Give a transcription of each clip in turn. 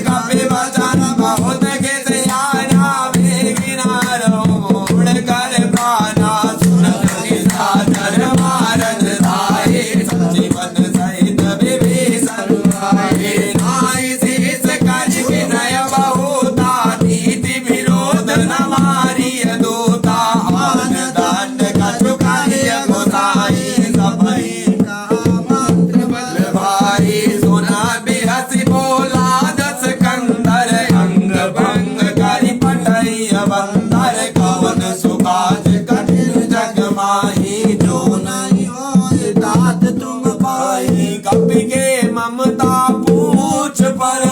कपि वचन बहुत गीत याना बेगिना रोड़ कर प्राणा सुनत निशाचर मारत धाये संजीवन सहित विभीषण आए नाई शेष कर विनय बहुता नीति विरोध न मारिय दूता आन दंड कछु कार्य गोसाई सबई कहा मंत्र बल भारी सुना बिहसी बोला कंदर अंग भंग करि पटई बंदर कवन सुकाज कठिन जग माही जो नहीं होय तात तुम पाई कपि के ममता पूछ पर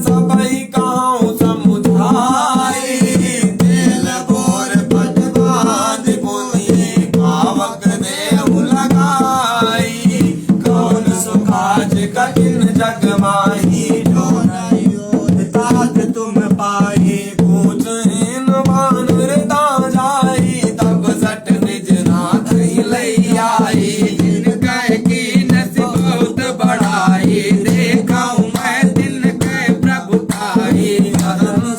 सबई कहूँ समुझाई तेल बोर पट बांध पुनि पावक देहु लगाई कवन सुकाज कठिन जग माही जो तुम पाई पूछ हीन बानर ता जाई तब सट निज नाथ ही लई आई जिन कह की नसीब बहुत बढ़ाई देखूं मैं दिन कह प्रभुताई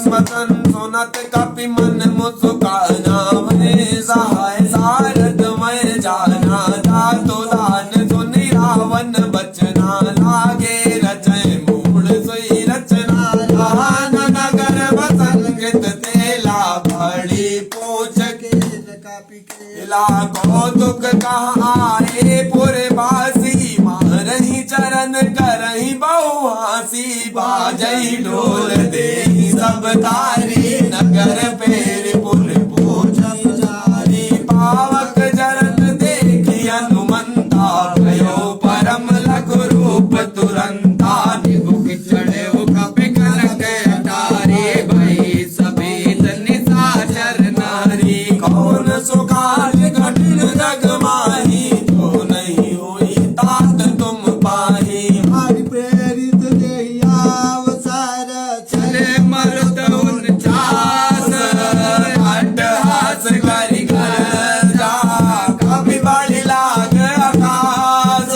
वतन सुनत कपि मन मुस्काना मैं सहाय सारद मैं जाना जातो दान सुनि रावण बचना लागे रचय मूल सोई रचना नगर बसंगित तेला बड़ी पूछ केला कौतुक कहाँ आए पुरवासी मारही चरण करही बहुहासी बाजई ढोल देही सब तारी नगर पेर पुर पूछ जारी पावक चरण देखी हनुमंता भयो परम लघु रूप तुरंता निभु चढ़े कपि कनक अटारी भई सफेद निशाचर नारी कौन सुकाज कठिन जग माही जो नहीं हुई तात तुम पाही हरि प्रेरित देहि अवसर चले मरुत उनचास अट्टहास करि घर जा कपि बड़ि लाग आकाश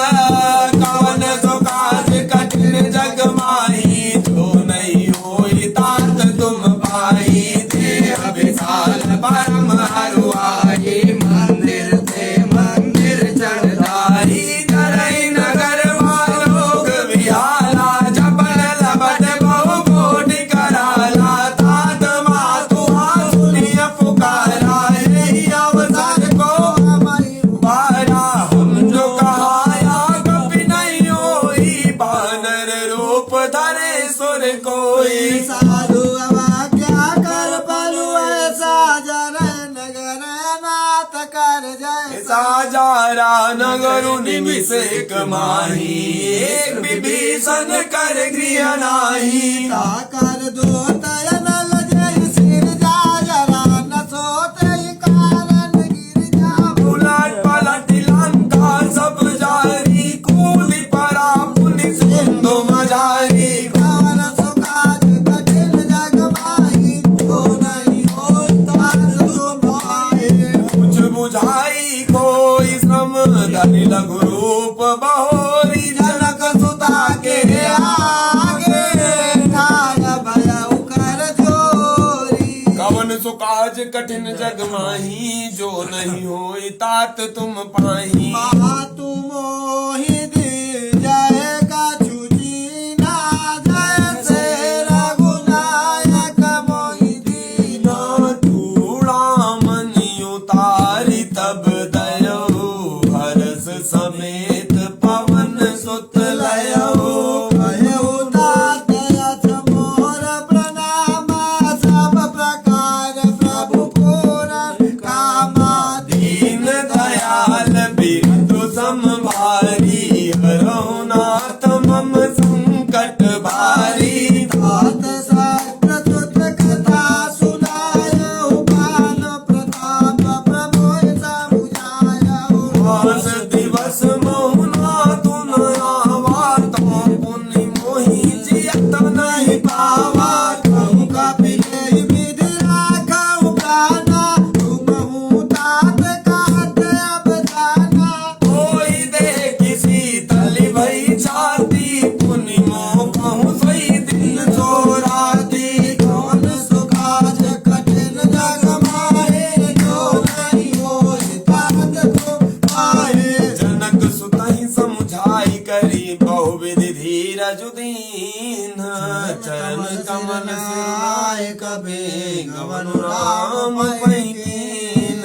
कौन सुकाज कठिन जग माही जो नहीं होई तात तुम पाई देह विशाल परम हरुआई मंदिर से मंदिर चढ़ाई करई नगर वालोग विहाला जपन लबट बहु कोटि कराला तात मातु सुनिय पुकारा यही अवसर को हमारी उबारा हम जो कहाया कभी नहीं होई बानर रूप धरे सुर कोई साधु अब क्या कर पलू ऐसा जर नगर नाथ कर जय साजारा नगरु निमिषेक माही एक विभीषण कर गृह नाही कर दो तयन लजय सिर जाजरा न सोते कारण गिर जा उलट पलट लंका सब जारी कूली परा पुनि सिंधु मजारी कवन सुकाज कठिन जग माही जो नहीं होता तुम पाए कुछ बुझाई कोई श्रम धरि लघु रूप बहोरी जनक सुता के आगे ठाड़ भयउ कर जोरी कवन सुकाज कठिन जग माही जो नहीं होई तात तुम पाही तू मोहि दी जय कछु जीना जय से रघुनायक मोहि दीना धूड़ा मनि उतारी तब दयो हर्ष समेत पवन सुत लयो भयो तात यथ मोर प्रणाम सब प्रकार प्रभु पूरन कामा दीन दयाल बिरदु संभारी चरण कमल सिराय कभी गवन राम पैकीन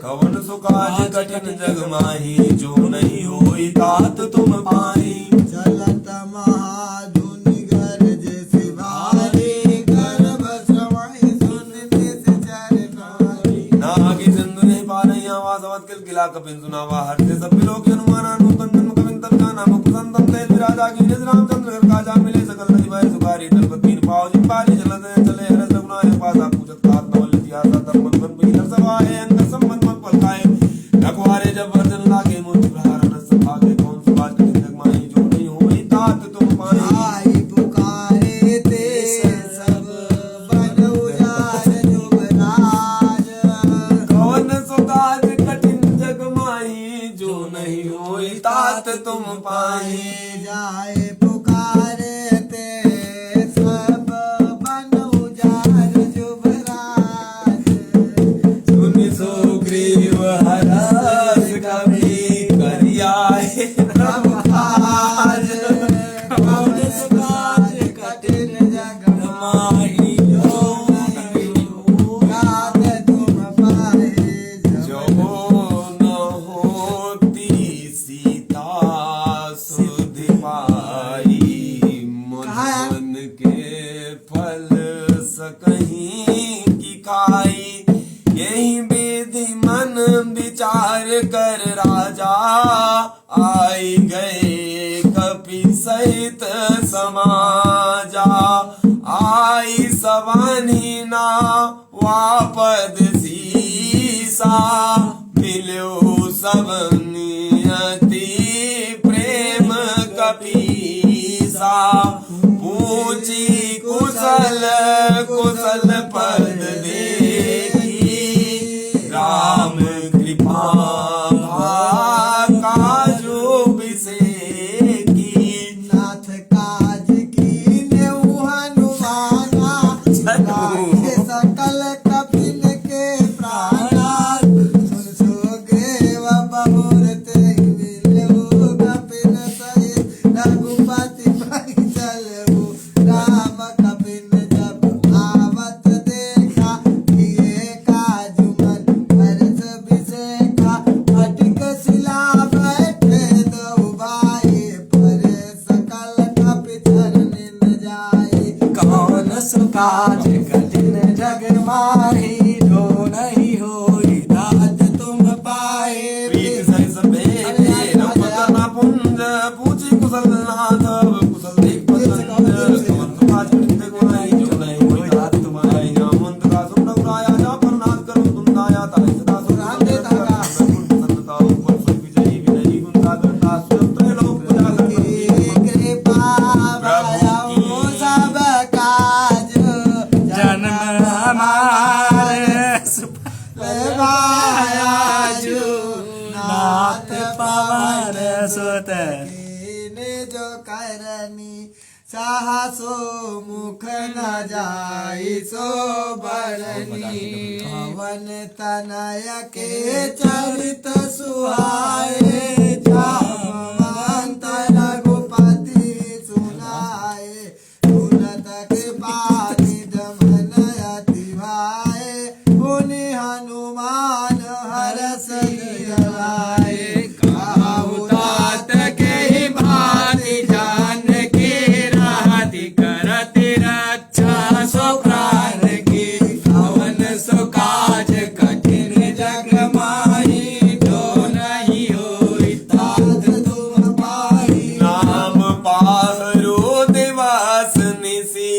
कवन सुकाज कठिन जग माही जो नहीं होई तात तुम पाई चलत महाधुनि गरज सिवारी गर्भ श्रवण सुनते से चरनारी नागी सिंधु नहीं पा रही आवाज़ किलकिला कपिन सुनावा हरते सब लोग हनुमान नूतन जन्म कविन तन का नाम कुसंतम तेज विराजा की निज रामचंद्र काजा मिले सकल दिवाय सुखारी तलपतीन पाव जिपाली चलत चले हरस रघुनाय पासा पूजत तात नवल इतिहास धर्म मन बिगिन सवाए अंग संबंध मत पलकाए रखवारे जब वर्जन लागे मुझ प्रहार नस भागे कौन सुबात जग माही जो नहीं होई तात तुम पाई आई पुकारे ते सब बन उजाड़ जुबराज कौन सुकाज कठिन जग माही जो नहीं होई तात तुम पाई जाए पुकारे ते सब बन उजाड़ जुबराज सुनि सुग्रीव हरस कभी करियाए आज कौन सुकाज कठिन जग माही जो नहीं तात तुम पाए जो न होती सीता सुध पाई मन के फल सकहीं की खाई यही विधि मन विचार कर राजा आई गए कपि सहित समाजा आई सवानी ना वापद सीसा मिलो सब नियति प्रेम कपीसा पूछी कुशल कुशल पद देखी राम कृपा काजो बिसेकी नाथ काज की नेउ हनुमाना राखे सकल कपिल के प्राणा सुन सुग्रीव बहुरत मिलऊ कपिल सहित रघुपति पहि चलऊ राम कपिल जब आवत देखा किए काज मन हर्ष विशेखा अटिक शिला बैठे दो भाई पर सकल कपि चरण जाए कौन सुकाज कठिन जग माही जो नहीं होई तात तुम पाए प्रीत सहि सभेटे रघुपतना पुंज पूछी कुशल नाथ कुशल देख पसंद कवन सुखाज कठिन जग माही जो नहीं होई तात तुम पाई रामवंत का सुन रघुराया जा पर नाथ करो तुम दाया ताई सदा सुराम दे ताका संतता ऊपर सुख विजयी विनयी गुण सागर दास सुत्र लोक पूजा की कृपा पायाओ सब काज जन्म हमारे सुभायाजु नाथ पवन सुत कीने जो करनी साहसो मुख न जाई सो बरनी पवन तनय के चरित सुहाए जामवंत रघुपति सुनाए सुनत कृपा निज मन अति भाए पुनि हनुमान हरस गिराए काहू तात के भाति जान के रहति करति रक्षा सो प्राण की कवन सुकाज कठिन जग माही जो नहीं होई तात तुम पाई नाम पाहरो दिवस निसी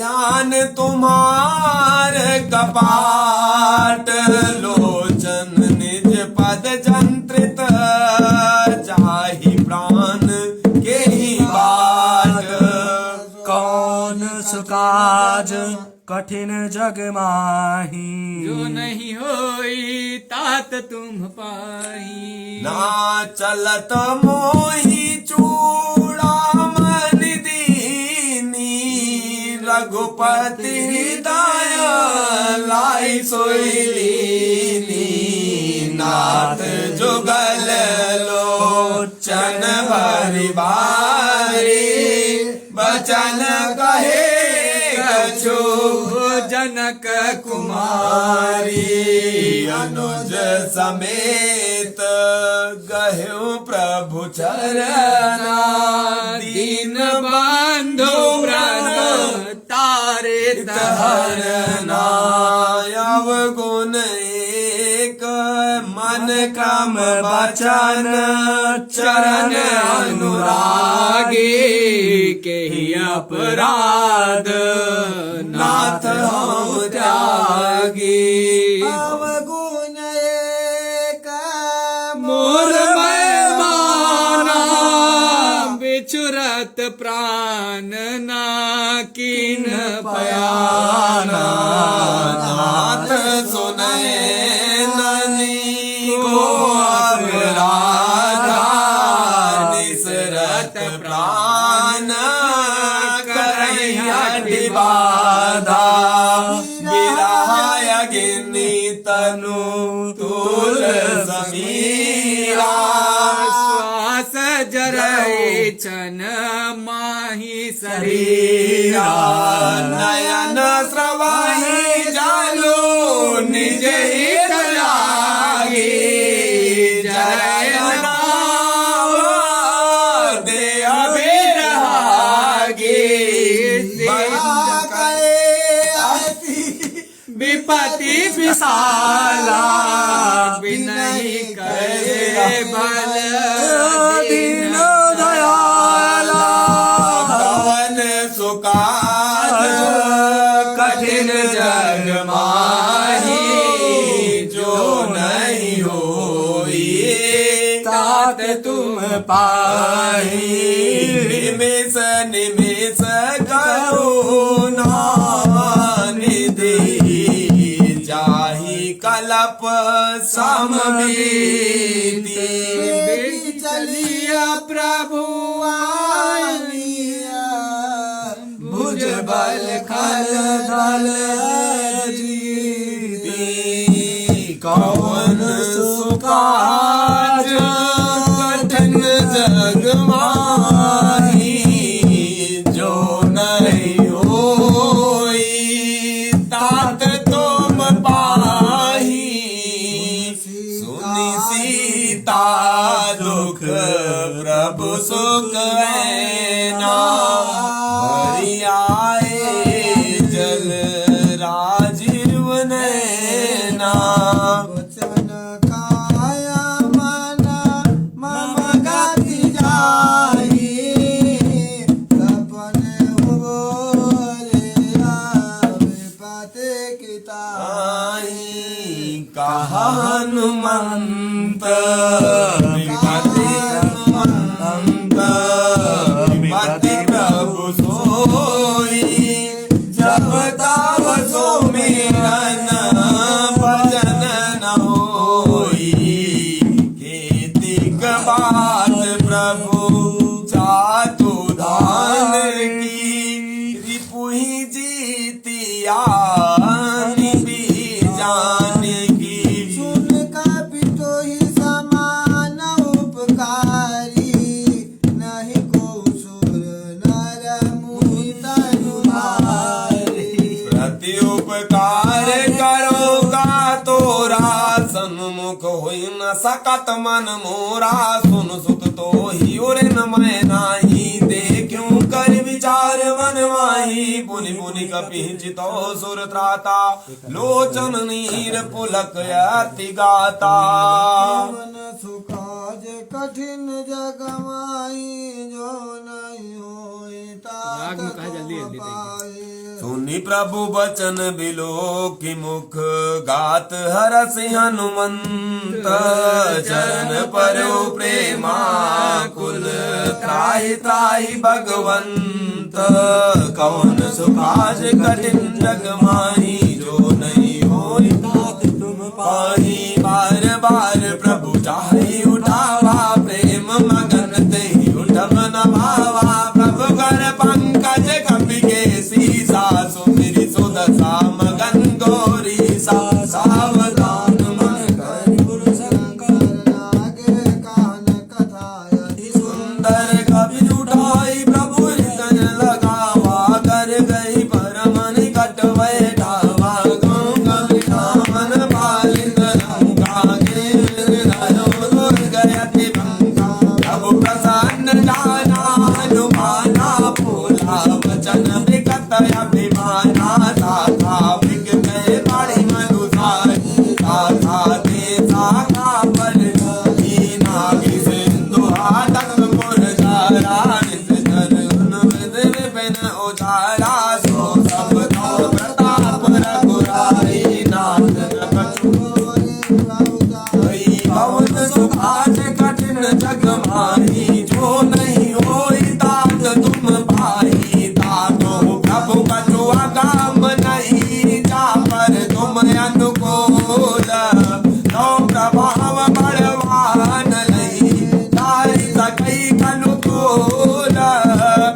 ध्यान तुम्हार कपाट लोचन निज पद जंत्रित चाहि प्राण के ही बाट कौन सुकाज कठिन जग माही जो नहीं होई तात तुम पाही ना चलत मोही चूड़ामणि दीनी रघुपति हृदय लाई सोईलीनी नाथ जुगल लोचन भरी बारी बचन कहे कछु जनक कुमारी अनुज समेत गह्यो प्रभु चरना दीन बंधु प्रण तारे हरना अवगुण एक मन क्रम बचन चरण अनुरागी के अपराध नाथ हम त्यागी अवगुण एक मोर माना बिछुरत प्राण ना कीन पयाना नाथ सुने ननी को अपराधा निसरत प्राण करैया बाधा विराय गिनी तनु तुल समीरा श्वास जरई चन माही शरीरा नयन स्रवाही जालो निज हित लागी जय नाम दे अभिरहागी विपति विशाला विनय करे बल दीन दयाला कवन सुकाज कठिन जग माही जो नहीं होई तात तुम पाही निमेष निमेष करुणा निधि जाहि कलप समवीति चलिया प्रभु भुज बल खल दल जीती कौन सुकाज कठिन जग माही जो नहीं होई तात तुम पाही सुनी सीता दुख प्रभु सुख ना हरियाए जल राजीव नैना वचन काया मन मम गति जाहि सपन होरे विपति किताहि कहा हनुमंत विपति हनुमंत विपति प्रभु सोई जब तब सो मेरन भजन न होई केतिक बात प्रभु चातु धान की रिपुहि जीतिया जान की सुन कपितो ही समान उपकारी नहीं को सुर नर मुनि तनु भारी प्रति उपकार करोगा तोरा सन्मुख होई न सकत मन मोरा सुन सुत तो ही उरे न मैं नाही देखूं कर विचार मन माही पुनि पुनि कपि चितो सुर त्राता लोचन नीर पुलक अति गाता मन सुकाज कठिन जग माही जो नहीं होई तात राग में कहा जल्दी जल्दी पाए सुनि प्रभु बचन बिलो की मुख गात हरस हनुमंत चरण परो प्रेमा कुल त्राहि त्राहि भगवंत कौन सुकाज कठिन जग माही जो नहीं होई तात तुम पाही बार बार प्रभु चाहि उठावा प्रेम मगन ते उठम न भावा प्रभु कर पंकज कपि के सीसा सुमिरि सुदशा मगन गौरी सा सावधान मन कर गुरु शंकर लागे कान कथा अति सुंदर कवि उठाई प्रभु हृदय लगा अभिमाना था बिग गए बाड़ी मनुसारी था ते साखा पर मीना की सिंधु हाथक मुरझारा निज जन उन्मद विपिन उजाला सो सब तो प्रताप रघुराई नाथ कछु भवन सुखाज कठिन जग माही जो नहीं होई तात तुम पाई तातो प्रभु कछुआ काम नहीं जा पर तुम अनुकूल तो प्रभाव बलवान नहीं तारी सकई अनुकूल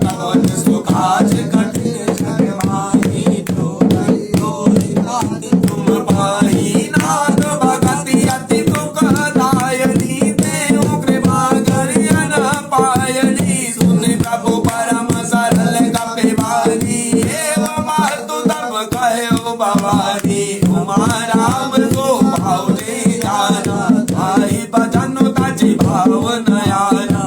भवन सुखाज कठिन जग माही जो नहीं होई तात तुम पाई नाथ भगति अति दुखदायनी देहु कृपा करियन पायनी सुन प्रभु परम सरल कपिवानी एवं मातु तब कहो भवानी उमा राम को भाव ने जाना भाई भजन तजी भाव नयाना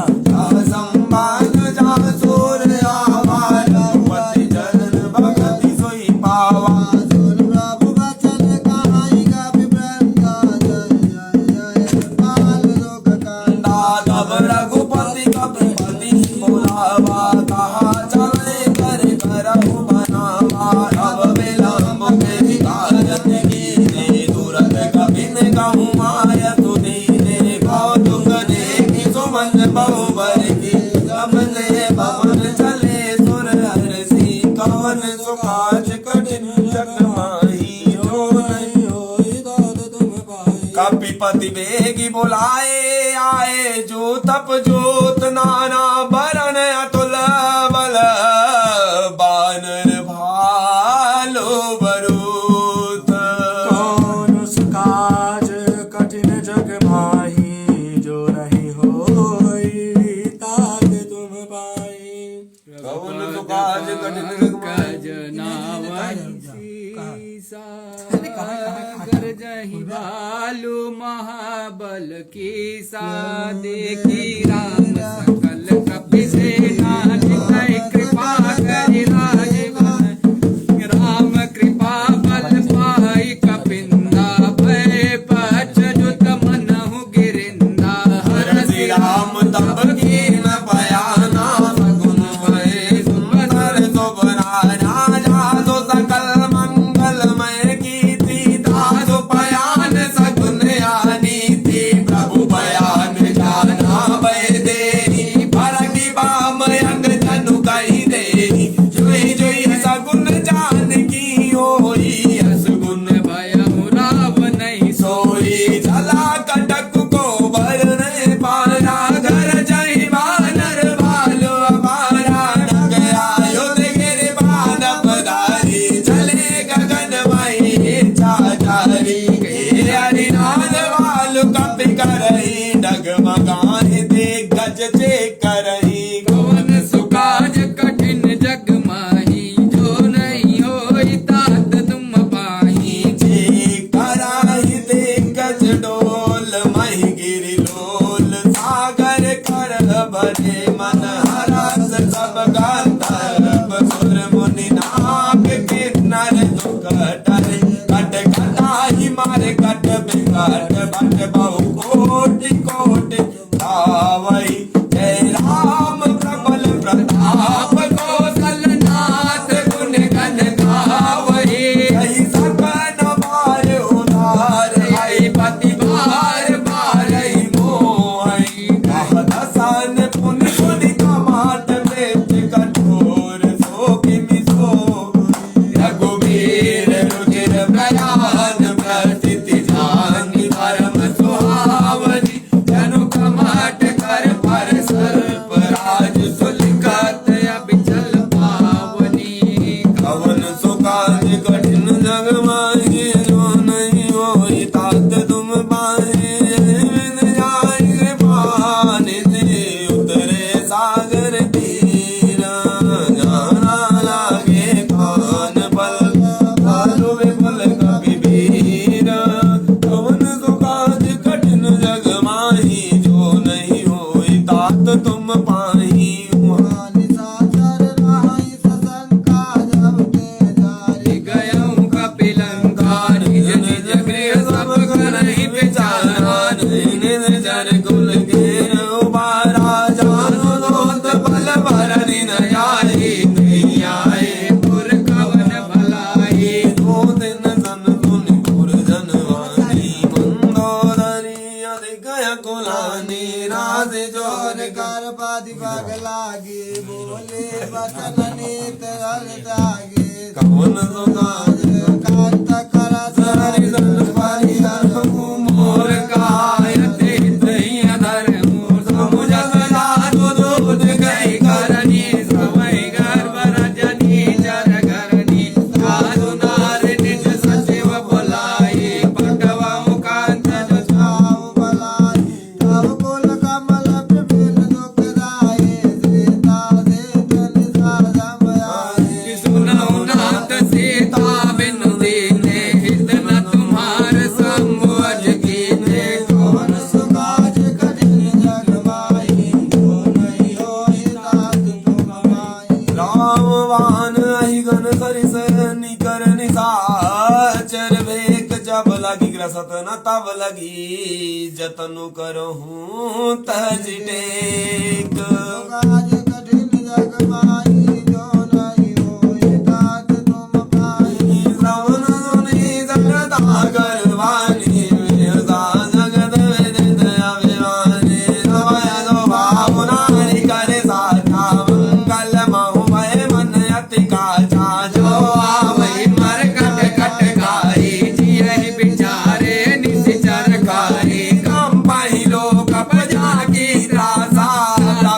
संबाद जा सोर आवार पति चरण भगति सोई पावा सुन प्रभु वचन कहाई कपि वृंदा जय जय जय काल लोक कांदा तब रघुपति कपिपति बुलावा कहा चले कर करहु बनावा अब विलंब मेरी कारन कीने तुरंत कपिन कहूँ माय सुनीने कौतुक देखी सुमन बहुबर की कमले भवन चले सुर हरसी कवन सुखाज कठिन जग माही जो नहीं होई दाद तुम पाई कपिपति बेगी बुलाए आए जो तप जोत नाना बरन अतुल बल बानर भालो बरूत कौन सुकाज कठिन जग माही जो नहीं होई तात तुम पाई कौन सुकाज कठिन जग कर जही बालू महाबल की सा देखी राम सकल कपि सेना जितहि कृपा करि राजीवन राम कृपा बल पाई कपिंदा भय पछजुत मनहु गिरिंदा हरसि राम तब कीन बयाना सगुन भय सुंदर शोभना राजा सो सकल मंगलमय कीर्ति दासु बयान सगुन आनी थी प्रभु बयान जाना भय देरी भरगी बाम अंग जनु कही देरी जुई जुई सगुन जान की होई असगुन भय राव नहीं सोई जला कटक को भरने पारा घर जय बानर भालो अपारा नग आयो गिर बान पधारी कवन सुखा कांत करा हरि धन पारिया मोर कायते तई धर्म समुझ साधु दूध गई करनी समय गर्भ रजनी जर करनी साधु नार निज सचिव बोलाई पटवा मुकांत जो जाऊ बलाई तब कुल कमल विभिन्न दुखदाई सीता से जन साजा मयाई सुनऊ नाथ सीता बिनु दीने हित न तुम्हार संबोध कीने कवन सुकाज कठिन जग माई जो नहीं होई तात तुम माई रामवान अहिगन सरिस निकर निसाचर भेक जब लगी ग्रसत न तब लगी जतनु करहूं तज टेक सुकाज कठिन जग माई जो नहीं होई तात तुम पाई श्रवण सुनि सरदा करवानी मिर्जा जगत विदित अभिमानी समय जो भाव नारी करे साचा मंगल महु भय मन अति काचा जो आवई मर कट कट गाई जियहि बिचारे निश्चर कारी कम पहिलो कप जाकी त्रासा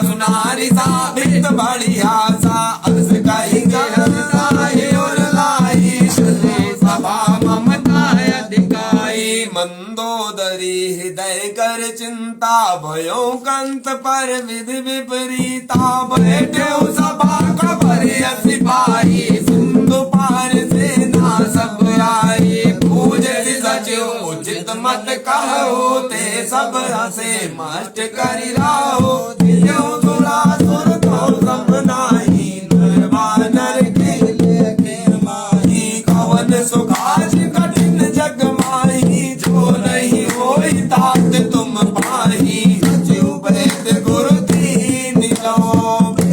सुनारी साबित बड़ी आशा अस कही गई और लाई सभा ममता अधिकाई मंदोदरी हृदय कर चिंता भयो कंत पर विधि विपरीता बैठे सभा खबर सिपाही सिंधु पार सेना सब आई पूजे सचिव उचित मत कहो ते सब हसे मस्त करी राहो दियो सुरा सुर तो सब नाही नर के लेके माई कवन सुखाज कठिन जग माही जो नहीं होई तात तुम पाही सचिव वैद गुरु दीन लो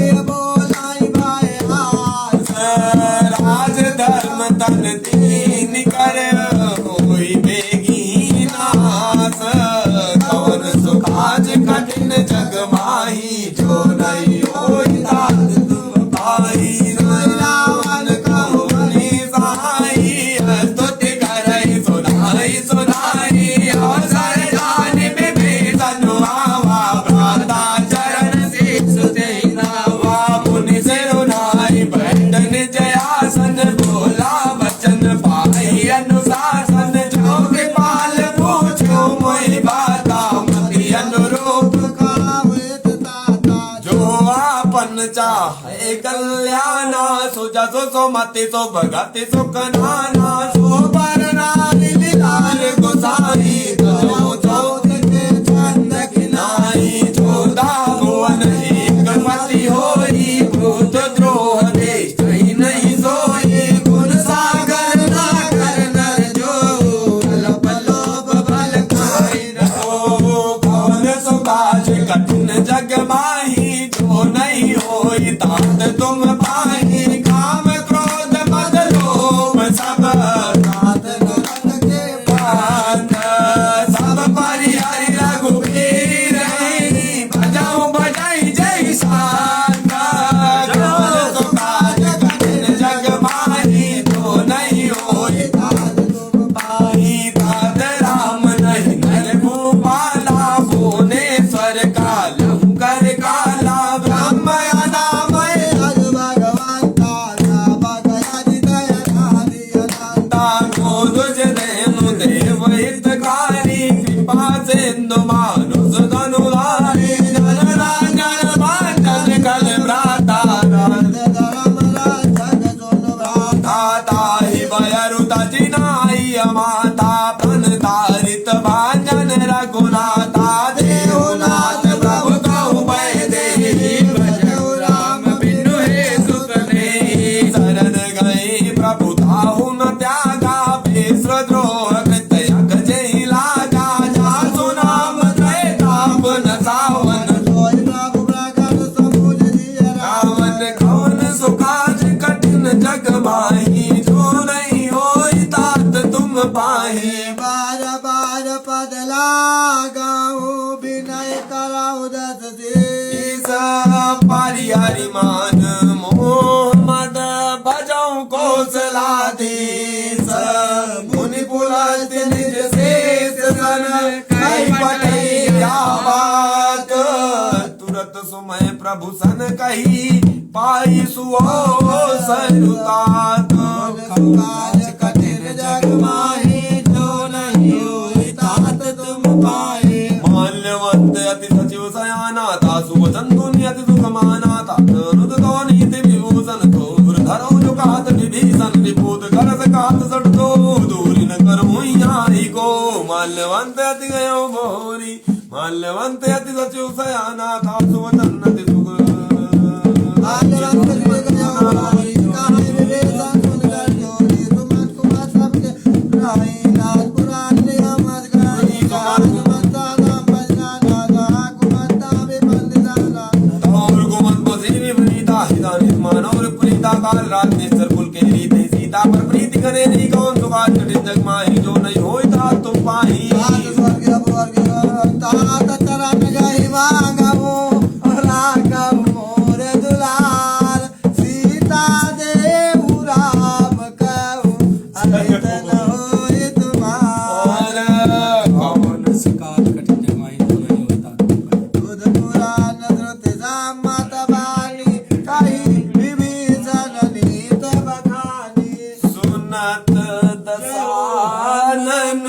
ये बोलाई भाई हाथ राज धर्म तन दीन कर होई बेगी नास कवन सुखाज कठिन जग माही जो नहीं होई तात तुम पाही रावण कहु बलि सहाई स्तुति करई सुनाई सुनाई अवसर जान विभीषण आवा भ्राता चरण शीश तेहि नावा मुनि सिरुनाई बैठन जयासन बोला वचन पाई अनुशासन जो कृपाल पूछो मोहि बाता मति अनुरूप कावेत ताता जो आपन चाहे कल्याणा सो जसो सो मति सो भगति सो कनाना सो पर नारी लीलार गोसाई जो चौथ के छंद किनाई जो दामोन एक मति होई भूत द्रोह देश कहीं नहीं सोई गुण सागर ना कर जो कल्प लोभ बल खाई रहो कौन सुकाज कठिन जग माही जो नहीं होई तात तुम पाही काम क्रोध मद लोभ सब नाथ रंग के पात सब परिहरि रघुवीर बजाऊं बजाई जय शांत कौन सुकाज कठिन जग माही जो नहीं होई तात तुम पाही तात राम नहीं नर भूपाला भुवनेश्वर काला कर काला ब्रह्म अनामय आज भगवान तारा भगयादि दयाधारी अनंता ताको तुझ देनु देव हितकारी कृपा सिंधु मानुष धनुधारी जन राजन भाजन कल भ्राता धर्म राजन सुन भ्राता ताहि बयरु तजिनाई अमाता प्रण तारित भाजन रघुनाथा देवनाथ प्रभु कहु भय देहि भजऊ राम बिनु हे सुख नहीं शरण गई प्रभु ताहु न त्यागा विश्व द्रोह कृत यक जय लागा जासु नाम त्रय ताप न सावन सोई प्रभु प्रकट समुझ दिया रावण कौन सुकाज कठिन जग माही जो नहीं होई तात तुम पाही बार बार पद लगाओ विनय कराओ दस से पारी हरि मान मोहम्मद भजऊ कोस आदेश मुनि पुलस्त निज शेष सन कहि पठैया बात तुरत सुमय प्रभु सन कही पाई सुओ सरुतात काज कठिन जग माहि जो नहीं होई तात तुम पाए माल्यवंत अति सचिव सयाना था सुवचन धुनि अति सुखमाना था अनुद तो नीति विभूषण तो धरो जो कात विभीषण विभूत करस कात सट तो दूरी न कर मुई को माल्यवंत अति गयो मोरी माल्यवंत अति सचिव सयाना था सुवचन अति सुख रात नेस्तर कुल के रीते सीता पर प्रीति करे नहीं कौन सुखाज कठिन जग माही जो नहीं होई ता तुम पाही सीता देव राम कहू अहितन होई तुम्हार कौन सिकाल कठिन जग माही जो नहीं होता बुध पुराण धृत माता बाली कही विभीषण नीत बखानी सुनत दसानन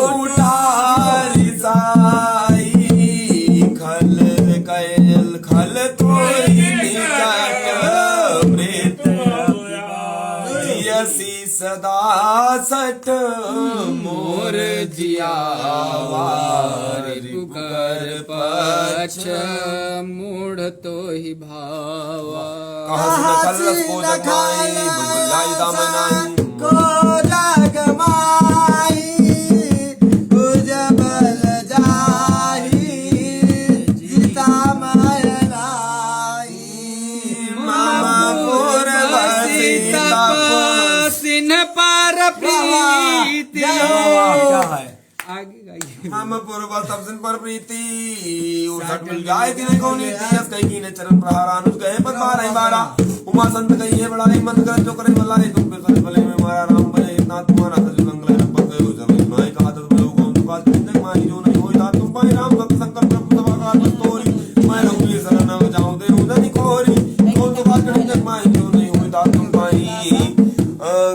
उठारी साई खल कैल खल तोई निकट मृत यसी सदा सट मोर जियावारि पुकर पछ मूढ़ तो ही भावा कहा सुन खल रस को जगमाई बुझाई दाम नाही को जगमाई उजबल जाही जीता मायलाई मामा मोर सीता सिन्ह पर प्रीति क्या है आगे गाइए हम पूर्व तपसिन पर प्रीति उठट मिल जाए कि नहीं कौनी तीस कहीं की ने चरण प्रहार अनुज गए पर बारह बारा उमा संत कही है बड़ाई मंद कर जो करे भलाई तुम पे सरे भले में मारा राम बने इतना तुम्हारा सजु रंग ले पक गए जब नाय कहा तो लोग कौन दुकान तक मारी जो नहीं होई ता तुम पाई राम भक्त संकल्प प्रभु सभाकार तोरी मैं रघुवीर शरण न जाऊं दे उदनी कोरी कौन दुकान तक मारी जो नहीं होई ता तुम पाई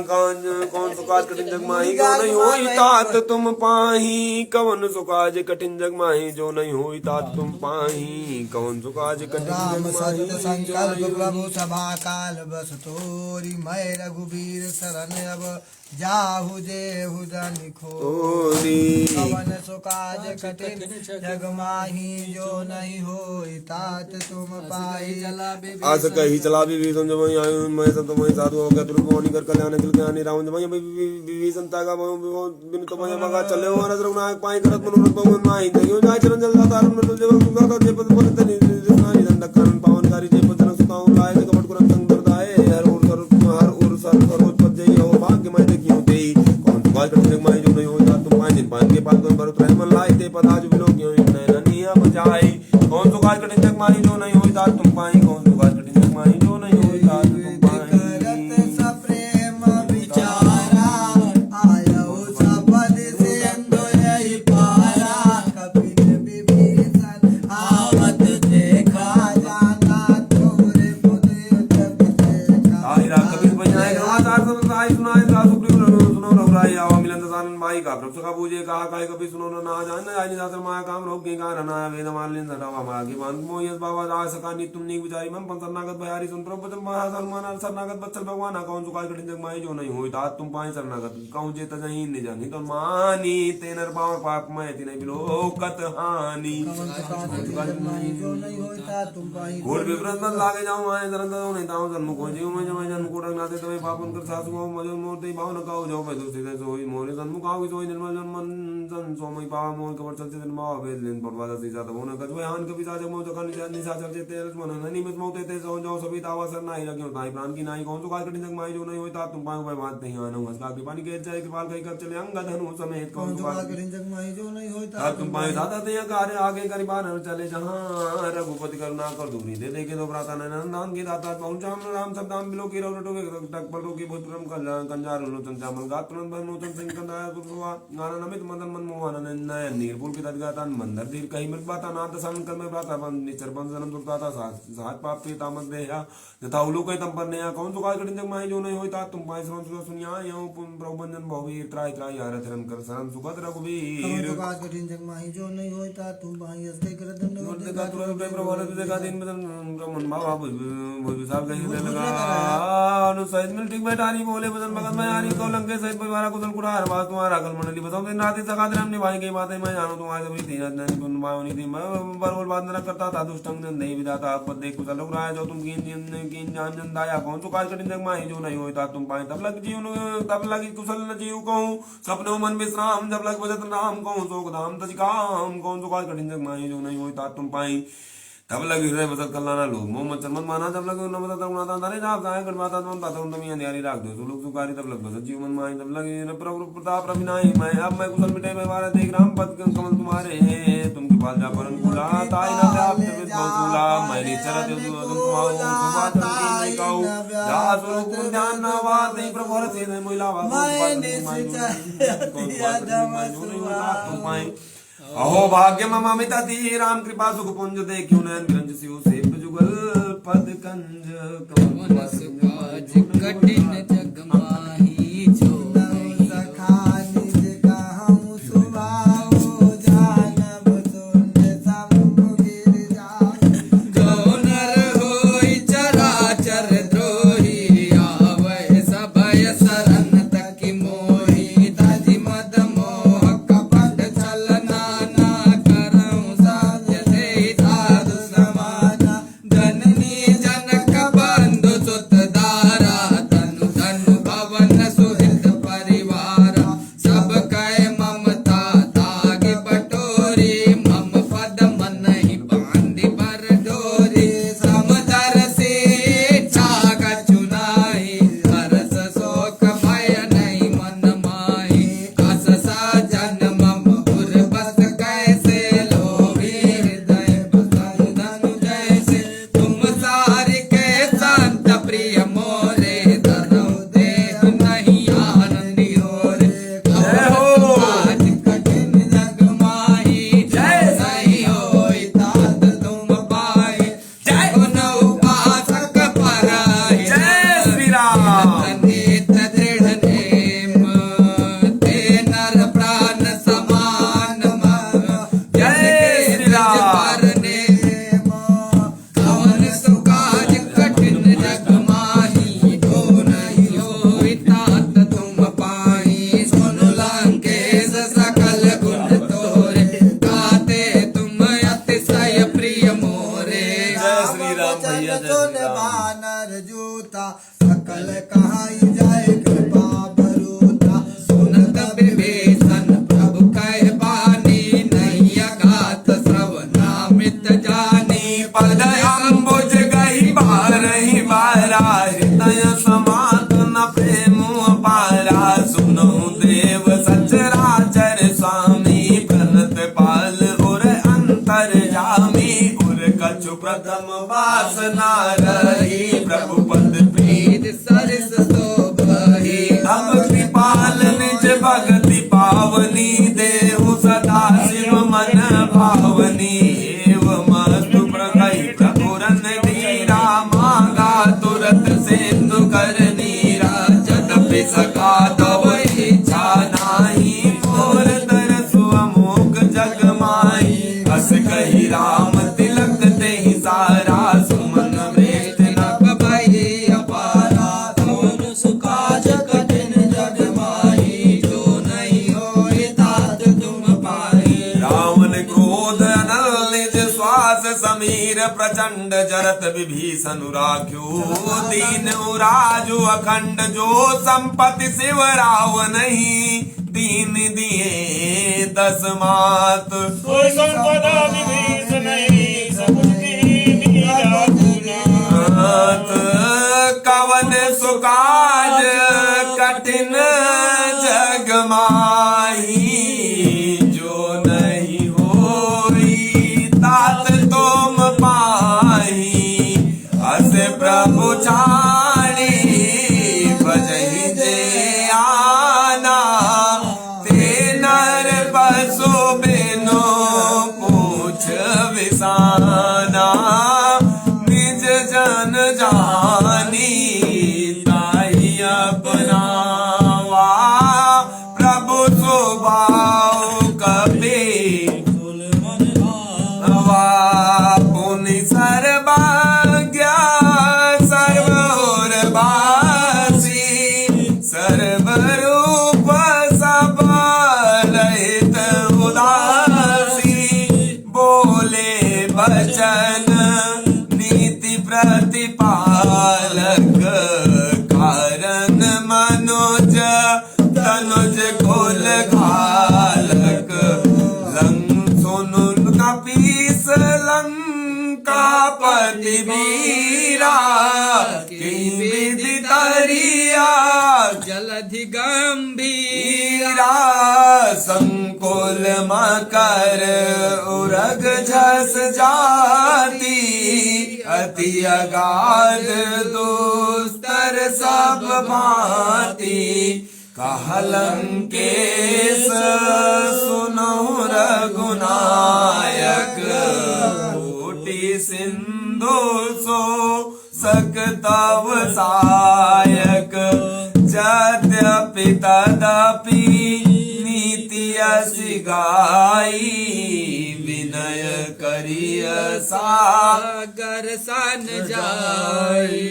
कौन सुकाज कठिन जग माही जो नहीं होई तात तुम पाही कवन सुकाज कठिन जग माही जो नहीं होई तात तुम पाही कवन सुकाज कठिन राम जग सत्य माही संकल्प प्रभु सभा काल बस तोरी मैं रघुबीर शरण अब जाहु जेहु जनि खोरी कवन सुकाज कठिन जग माही जो नहीं होई तात तुम पाई आस कही चला विभीषण जब आयु मैं सब तुम्हें साधु हो गया तुम मोनी कर कल्याण तिल ज्ञानी रावण जब विभीषण तागा बिन तो मैं मगा चले हो नजर नायक पाई करत मनोरथ भगवान माही तयो जाय चरण जल दातारन में जब सुगा जे पद पद तनि नानी दंड करण पावनकारी जे पद सुताऊ लाए कपट कुरन संग दरदाए हर और सर सरोज पद जय हो भाग्य मैं देखियो देई कौन सुकाज कठिन जग माही जो नहीं होई तात तुम पाई दिन पान के पात भरत रहमन लाए ते पदाज विलोकियो नैनिया बजाई कौन सुकाज कठिन जग माही जो नहीं होई तात तुम पाई कौन सुकाज कठिन जग माही जो नहीं होई तात तुम पाई सप्रेम विचारा आयो सबद सिंधु यही पारा कपिल विभीषण आवत देखा जाना तोरे बुध युद्ध देखा आहिरा कबीर बजाए समाचार सुनाए सुनाए सासु प्रिय सुनो रघुराई आवा मिलन दसानन माई का प्रभु का पूजे कहा काय कभी सुनो ना जान आई निदासन माया काम रोग के कारण आया वेद मालिन सदावा मागी मान मो यस बाबा राज सकानी तुम नी गुजारी मन पंतर नागत भयारी सुन प्रभु वचन महा सलमान सरनागत बत्सल भगवान कौन सुकाज कठिन जग माई जो नहीं होई तात तुम पाई सरनागत कहूं जे तजहि नि जानी तो मानी ते नर पाव पाप मैं ति नहीं बिलोकत हानि जो नहीं होता तुम पाई घोर विभ्रत मत लागे जाऊं आए जरन तो नहीं ताऊं जन्म को जीव में जन्म को रंग नाते तवे पापन कर सासु को मजो मोर दे भाव न काओ जाओ पैदो सीधे सोई मोरे जन्म काओ सोई निर्मल जन मन जन सोमय पावा मोह कबर चलते जन माव वेद लेन परवादा से जाता होना कजवे हान कभी साजक मोह जखन निशा चलते तेरस मन निमित मोते ते सो जो सभी तावा सर नाही लगे ताई प्राण की नाही कौन तो काल कठिन जग माई जो नहीं होता तुम पाए बात नहीं आना हंसका की पानी के जाए कृपाल कई कर चले अंग धनु समेत कौन तो काल कठिन जग माई जो नहीं होता तुम पाए दादा ते कार्य आगे करीबान चले जहां रघुपति करुणा कर दूरी दे दे के दो प्राता नंदन की दाता पहुंचा हम राम सब नाम बिलो की रोटो के तक पर की भूतरम कंजार लोचन चामल गात तुरंत बन लोचन सिंह कंदा गुरुवा गाना नमित मदन मन मोहन नयन नीरपुर की तदगातान मंदर दीर कहीं मत बाता नाथ सन कल में प्राता बन निचर बन जन्म दुर्ताता साथ पाप के तामत देहा तथा उलू के तम पर नया कौन तो काल कठिन जग माई जो नहीं होता तुम पाए श्रवण सुनिया यो प्रभुबंधन भववीर त्राय त्राय यार धर्म कर शरण सुखद रघुवीर काल कठिन जग माई जो नहीं होता तुम पाए हंस के कर दंड का तुरंत प्रभु देखा दिन में ब्रह्मन बाबा भोज साहब कहीं लगा अनुसाइड मिल ठीक बैठारी बोले बदन भगत मैं यारी को लंके सहित परिवार कुशल कुड़ार बात तुम्हारा कल मंडली बताओ दिन रात सका दिन हमने भाई की बातें मैं जानू तुम्हारे सभी थी नहीं पुन मावनी थी मैं बरबोल बात न करता था दुष्टंग नहीं विदाता पद देख कुशल लोग रहा जो तुम कीन जान जन दाया कौन तो काल कठिन जग माई जो नहीं होता तुम पाए तब लग जीव तब लगी कुशल न जीव कहूँ सपनों मन विश्राम जब लग बजत राम कहूँ शोक धाम तज काम कौन तो काल कठिन जग माई जो नहीं होता तुम पाई तब लग हृदय बसत कल्याणा लोग मोहम्मद चरमत माना जब लग न बसत गुणाता तारे जाप जाए गणमाता तुम ताता तुम तमिया न्यारी राख दो लोग सुकारी तब लग बसत जीवन माई तब लग प्रभु प्रताप रविनाई मैं अब मैं कुशल मिटे मैं मारा देख राम पद कमल तुम्हारे तुम के पास जा परन कुला ताई ना व्याप जब बहुला मैंने चरत तुम तुम्हारो सुबात नहीं कहूं दास रूप ध्यान ना बात नहीं प्रभु रसे ने मोइला मैंने सिंचाया तुम पाए अहो भाग्य ममित अति राम कृपा सुख पुंज देखियो नयन ग्रंज सियो से जुगल पद कंज कवन सुकाज कठिन जग माही जो नहीं सखा निज कहूँ सुभाओ जानब तुंड सम गिर जाओ जो नर होई चराचर द्रोही आवै सभय शरण तक मोही तजि मद मोह कपट छलना ना करऊं साध्य से साधु समाना जननी जनक बंधु सुत दारा तनु तनु भवन सुहृद परिवारा सब कह ममता तागे बटोरी मम पद मन ही बांधि बर डोरी समदर से छाग चुनाई हरस शोक भय नहीं मन माही कस साजन मम उर बस कैसे लोभी हृदय बसंदन जैसे तुम सारि के संत प्रिय मोरे धरऊ देह नहीं आनंदी होरे आज कठिन जग माही जय नहीं होई तात तुम पाए जय गुण उपासक पराई जय श्री राम तनित दृढ़ नेम ते नर प्राण समान जय श्री राम कवन सुकाज कठिन जग माही जो नहीं होई तात तुम पाई सुन लंकेश सकल गुण तोरे गाते तुम अतिशय प्रिय मोरे जय श्री राम भैया जय सुन श्री राम बानर जूता सकल कहाई जाए कृपा भरूता सुनत विभीषण प्रभु कह बानी नहीं अगात श्रवणामित जानी पद अम्बुज गही बारही बारा हृदय समात न प्रेम पारा सुनो देव सचराचर स्वामी प्रणत पाल उर अंतर जामी उर कछु प्रथम वासना रही प्रभु पद प्रीत प्रीत सरस शोभहि तब कृपाल निज भगति पावनी देहु सदा शिव मन भावनी एवं मस्तु प्रगई प्रपुरन धीरा मांगा तुरत सिंधु कर नीरा जदपि सका तव इच्छा नाही और तरसु अमोघ जग माही हस कही राम तिलक तेहि सारा सुमन मृत न भई अपारा कौन सुकाज कठिन जग माही जो नहीं होई तात तुम पाई रावण क्रोध अनल निज श्वास समीर प्रचंड जरत विभीषण राख्यो दीन राजु अखंड जो संपत्ति शिव राव नहीं कीन दिए 10 मात। कोई संपदा विभीष नहीं सब कीनिया गुनात। कवन सुकाज कठिन जग माही जो नहीं होई तात तुम पाही। अस प्रभु छाड़ी भजहि जे आना ते नर बसो बिनो पूछ विसाना। निज जन जानी ताहि अपनावा प्रभु स्वभाव कपि पुनि सर्वज्ञ सर्वोर वासी सर्वरूप सब रहित उदासी। बोले बचन नीति प्रतिपालक कारण मनुज तनुज कुल घालक। सुनु कपीस लंकापति वीरा की विधि तरिया जलधि गंभीरा। संकुल मकर उरग झस जाती अति अगाध दुस्तर सब भांति। कहलंकेश सुनो रघुनायक कोटि सिंधु सो सकतव सायक। यद्यपि तदपि नीति असि गाई विनय करिय सागर सन जाई।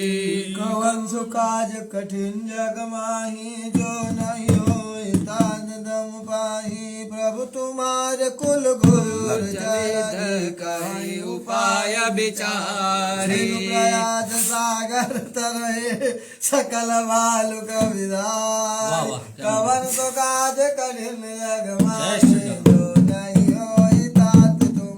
कवन सुकाज कठिन जग माही जो नहीं होई तान दम पाही। प्रभु तुम्हार कुल गुर जय कहीं उपाय विचारी। प्रयास सागर तरहे सकल बालु कविदार। कवन सुकाज कठिन जग माही जो नहीं होई तात तुम।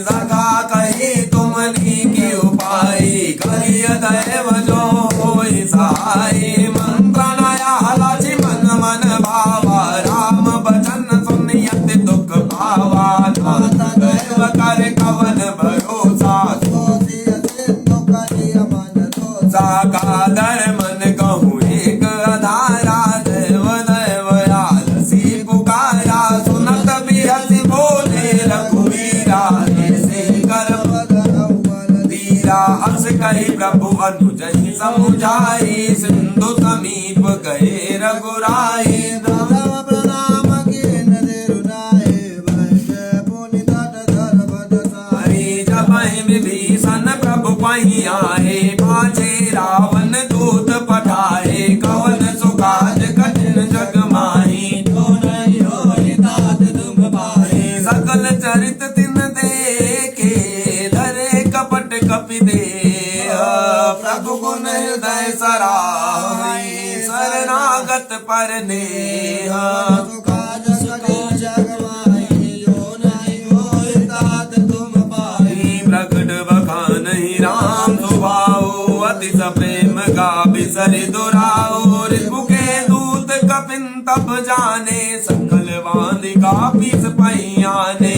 सखा कही तुमनी की उपाय करिय दैव जो होई सहाय। मंत्र नया लाची मन मन भावा राम बचन सुनियत दुख पावा। नाथ दैव कर कवन भरोसा सागादर मन कहूँ एक आधारा। देव दैव आलसी पुकारा सुनत बिहसी बोले रघुवीरा। ऐसे कर तीरा अस कही प्रभु अनुजहि समुझाई। सिंधु समीप गए रघुराई। प्रणाम कीन देरुनाए वैसे पुनि तट धर बदसाई। हरि जपहि विभीषण प्रभु पहि आए। पाछे रावण दूत पठाए कवन सुकाज कठिन जग माही जो नहीं होई तात तुम पाए। सकल चरित तिन देखे धरे कपट कपि देह। प्रभु गुण हृदय सराही शरणागत पर नेह। सुकाज कठिन जग माही जो नहीं होई तात तुम पाई। प्रकट बखानहि राम स्वभाव अति सप्रेम गा बिसरि दुराओ। रिपु के दूत कपिन तब जाने सकल वादिका पीस पहियाने।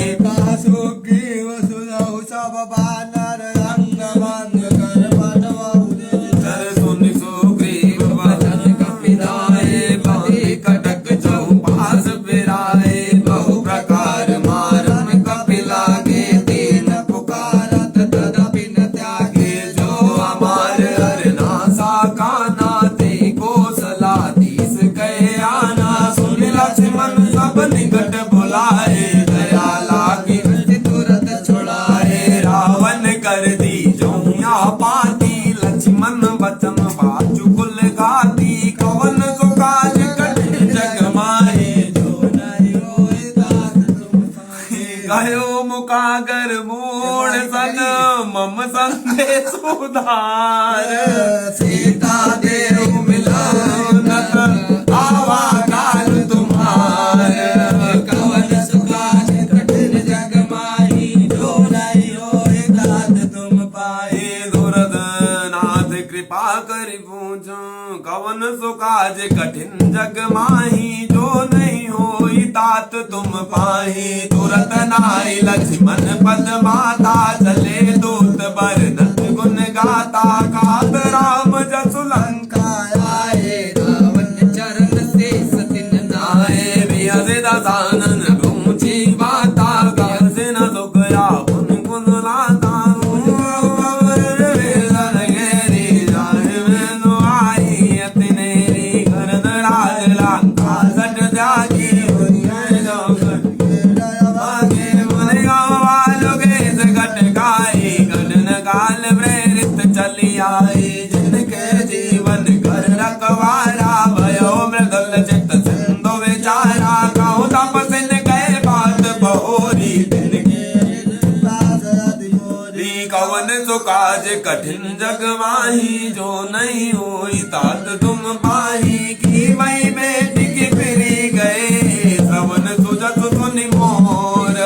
सुखी वसुधौ सब बानर अंग भंग कर पटवाहु दे। कर सुनि सुग्रीव वचन कपिदाए। बांधि कटक चौपास फिराए। बहु प्रकार मारन कपि लागे। तीन पुकारत तदपि न त्यागे। जो अमार हरनासा काना ते कौशलाधीश कहे आना। सुनि लक्ष्मण सब निकट बुलाए। दया लागी तुरत छुड़ाए। रावण कर दी जौया पाती लक्ष्मण वचन बाजु कुल घाती। कवन सुकाज कठिन जग माही जो नहीं होई तात तुम पाई। गयो मुकागर मूढ़ सन मम संदेश उधार। सीता देव मिलो नत आवा काल तुम्हार। काज कठिन जग माही जो नहीं होई तात तुम पाही तुरत नाई लक्ष्मण पद माता चले दूत बरनत गुण गाता कात राम जसु लंका आए रावण चरण से सतिन नाए बिहसे दसानन गूंची बाता गासे न सुखया पुन गुण लाता जिनके जीवन कर रखवारा भयो मृदुल चित्त सिंधु विचारा कहूँ तपसिन गए बात बहोरी दिन की कवन सो काज कठिन जग माही जो नहीं हुई तात तुम पाही की वही बेटी की फिरी गए श्रवण सुजत सुनि मोर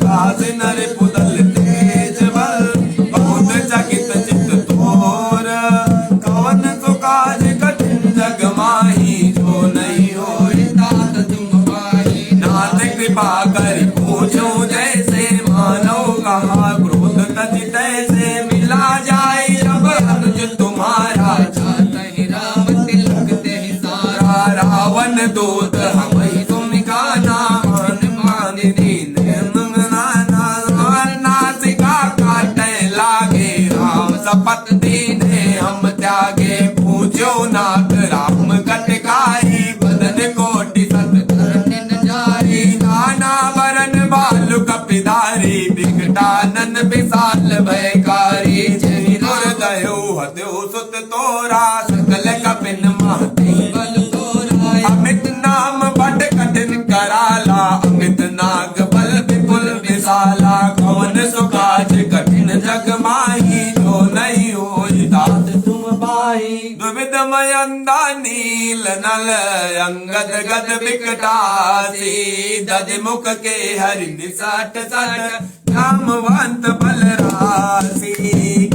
काज नर पुदल तेज बल बहुत चकित चित्त तोर कवन सो काज कठिन जग माही जो नहीं होई तात तुम पाही नाथ कृपा कर पूछो जैसे मानव कहा क्रोध तज तैसे मिला जाए जब अनुज तुम्हारा चाहते राम तिलक ते सारा रावण दूत हम तुम का नाम मान दीन नासिका काटे लागे राम शपथ दीने हम त्यागे पूछो नाथ राम कटकाई बदन कोटि सत धरन जारी नाना वरन बालु कपिधारी विकटानन विशाल भयकारी जय दुर्दयो हदो सुत तोरा सकल कपिन महती बल तोराय अमित नाम बड़ कठिन कराला अमित नाग बल विपुल विशाला कवन सो काज कठिन जग माही जो नहीं होई तात तुम पाही द्विविधमय अंधा नील नल अंगद गद विकटासी दध मुख के हरि निसट सट नामवंत बल राशि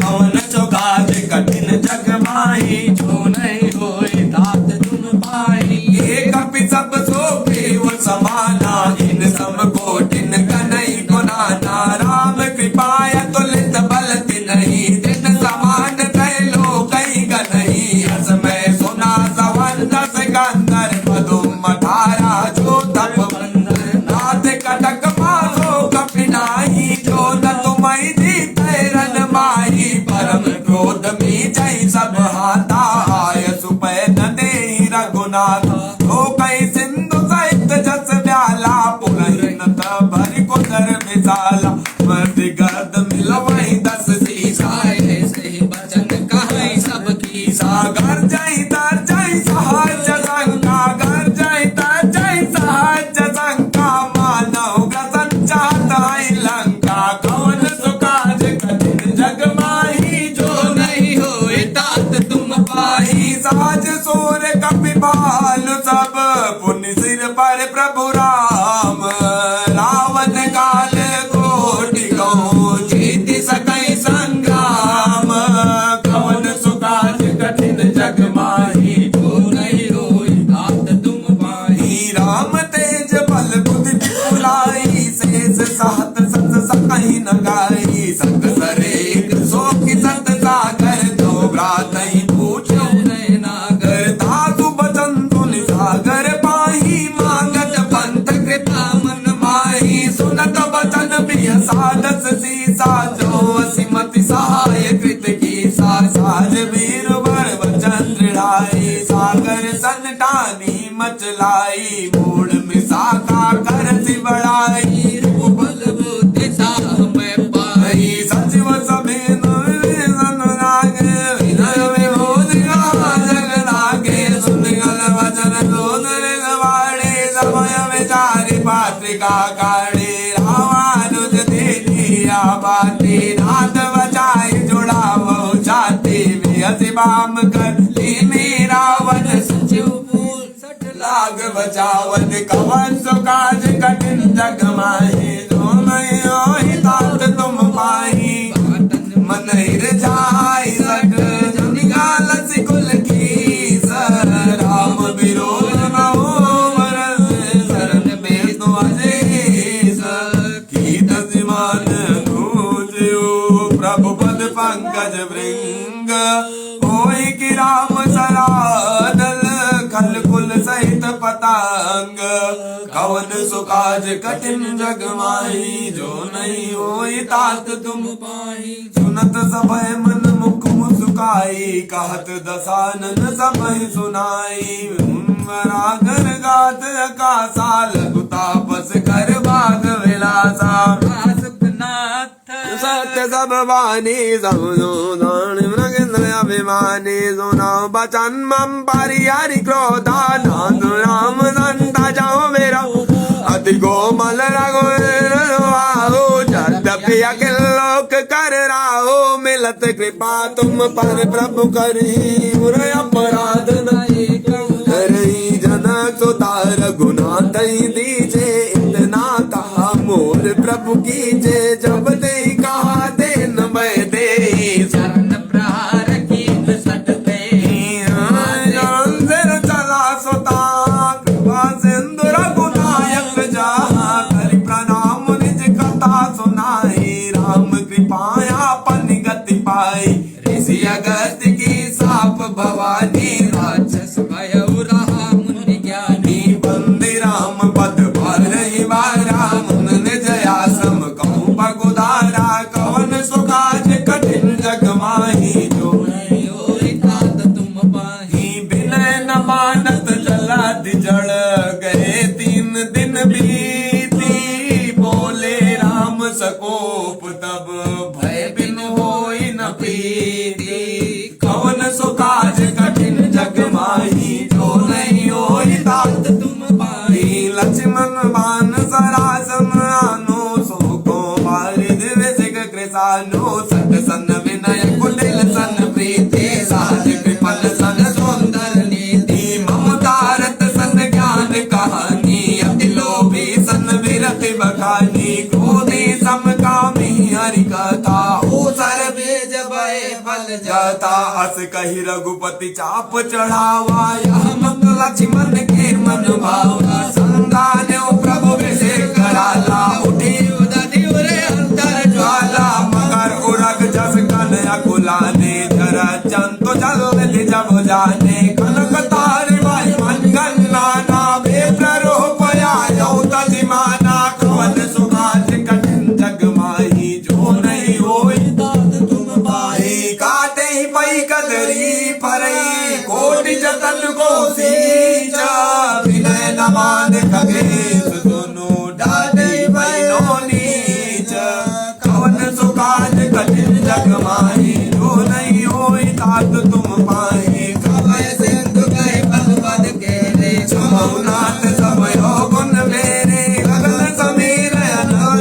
कवन सो काज कठिन जग माही जो नहीं होई तात तुम पाही एक कपि सब सो केव समाना इन सम कोटिन कनई गुनाना राम कृपाय तुलित बल तिनहि दिन समान कैलो कई गनहि असमय सुना सवन दस गंधर पदुम 18 जो तप बंधर नाथ कटक मारो कपिनाही जो न तुम्हारी जीते रन माही परम क्रोध में जय सब हाथा आय सुपय न दे रघुनाथ हो कई सिंधु सहित जस व्याला पुरहिन भरि को दर विशाला मर्दि गर्द मिल वही 10 सीसा सही वचन कहे सब की सागर जय तर जय सहज संका घर जय तर जय सहज संका मानव ग्रसन चाहत है लंका कवन सो काज कठिन जग माही जो नहीं होए तात तुम पाही साज सोर कपि भालु सब पुण्य सिर पर प्रभु राम रावण काल कोटि कहूँ जीत सकै संग्राम कवन सो काज कठिन जग माही जो नहीं होए तात तुम पाही राम तेज बल बुद्धि विपुलाई शेष सहत सत सकहि न गाई संग सरेक सो कि सत सागर दो भ्रातहि पूछो नागर तासु बचन सुनि सागर पाही मांगत पंथ कृपा मन माही सुनत बचन प्रिय साधस सीसा जो असिमति सहाय कृत की साज वीर वर वचन दृढ़ाई सागर सन टानी मचलाई मूड मिसाका कर सी बढ़ाई बल बुद्धि में पाई सचिव सभी अनुराग विनय विभूत जग लागे सुन गल वचन सोदर गवाड़े समय विचारी पात्रिका काढ़े रामानुज दिया बाती नाथ बचाई जुड़ा बहु छाती में बाम कर ली मेरा वन सचिव फूल सठ लाग बचावन कवन सो काज कठिन जग माही जो नहीं होई तात तुम पाही मन जाय सट जनिगाल सिकुल की राम फूल सहित पतंग। कवन सो काज कठिन जग माही, जो नहीं होई तात तुम पाही। सुनत सभय मन मुख मुस्काई, कहत दसानन सबहि सुनाई। रागर गात अकासा, लघु तापस कर भाग विलासा। सत्य सब वाणी सब जोदान, मृगेंद्र अभिमानी। सुनाओ बचन मम परिहरि क्रोधा, नाथ राम संता जाओ मेरा। अति कोमल रघुवीर सुहाओ, यद्यपि अखिल लोक कर राहो। मिलत कृपा तुम पर प्रभु करही, मुर अपराध नहीं करही। जनक सुता रघुनाथ दीजे, इतना कहा मोर प्रभु कीजे। जब ते कहा देन मैं दे, चरण प्रहार कीन सटते। सिर चला सुता, कृपा सिंधु रघुनायक जहाँ। करि प्रणाम निज कथा सुनाई, राम कृपाया पन गति पाई। ऋषि अगस्त्य की साप भवानी, राक्षस भयउ रहा मुनि ज्ञानी। बंदे राम पद बारहि बारा, मुन निज आसम कहूँ बगुधारा। कवन सुकाज कठिन जग माही, जो नहीं होई तात तुम पाही। विनय न मानत जलादि जड़, गए 3 दिन बीती। बोले राम सकोप तब, भय बिन होई न प्रीति। कवन सुकाज कठिन जग माही, जो नहीं होई तात तुम पाही। लक्ष्मण बान सरासम आनो, सो को बारिद विसिक कृसानो। सत सन विनय कुटिल सन प्रीति, साज कृपल सन सुंदर नीति। ममता रत सन ज्ञान कहानी, अति लोभी सन विरति बखानी। क्रोधी सम कामी हरि कथा, ओ सर बेज भय फल जाता। अस कही रघुपति चाप चढ़ावा, यह मत लक्ष्मण के मन भावा। संतान्यो प्रभु विषय कराला, उठी उदति उरे अंतर ज्वाला। मगर उरग जस कन अकुलाने, धरा चंतो जल जब जाने। कनक तारे भाई मन गन्ना, वे प्ररूप आयो तजिमाना। कवन सुकाज कठिन जग माही, जो नहीं होई तात तुम पाही। काटे ही पई कदरी परई, कोटि जतन को सींच। विनय न मान खगेश सुनो, डाटे बनो नीच। कवन सुकाज कठिन जग माही, जो नहीं होई तात तुम पाही। कवय सिंधु कहि पद पद केरे, नाथ सब गुण मेरे। गगन समीर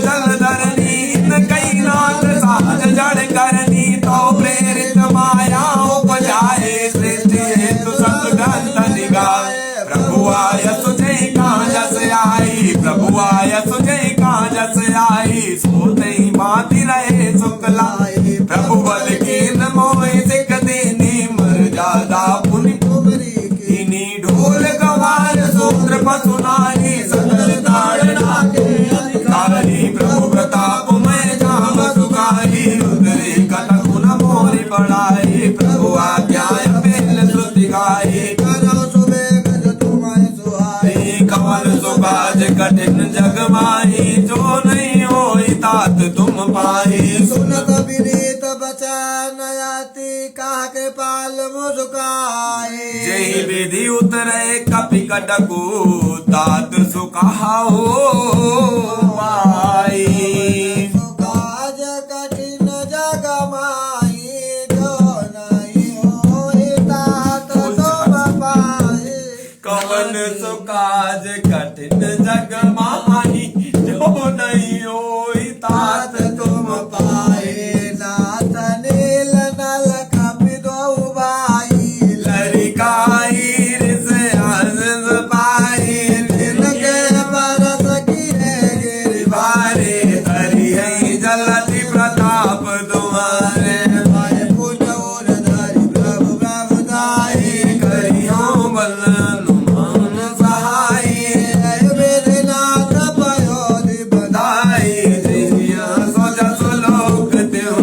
जल धरनी, कई नाथ साज जड़ करनी। तो प्रेरित माया उपजाए, सृष्टि हेतु सत ग्रंथ निगाए। प्रभु आय सुझे काजस आई, प्रभु आय सुझे काजस आई। सोते ही बाती रहे सुख लाई, प्रभु बल कीन मोहि सिख दीनी। मर्यादा पुनि कीनी, ढोल गवार सूत्र पसुनारी। सकल ताड़ना के अधिकारी, प्रभु प्रताप मैं जाम सुखाई। उदरे कटक न मोरि बढ़ाई, प्रभु आज्ञा पेल श्रुति गाई। करो सुबेग तुम्हारे सुहाई, कवन सुकाज कठिन जग माही। जो नहीं होई तात तुम पाही। सुनत विनीत बचन अति, काह कृपाल मुस्काए। जय विधि उतरे कपि कटकु, तात सुखाओ पाई। सुकाज कठिन जग माही, जो नहीं होई तात तुम पाही। कवन सुकाज कठिन जग माही, जो नहीं होई तात तुम पाए। नाथ नील नल कपि दो भाई, लरिकाई रिस आनंद पाई। जिनके बरस गिरे गिरवारे। हरि है जलति प्रताप तुम्हारे। भाई पुण्य और धरि प्रभु प्रभुदाई। करियो बलन मान सहाय। वेदनाथ पयोधि बधाई। दाई जिया सो जस लोक त्यो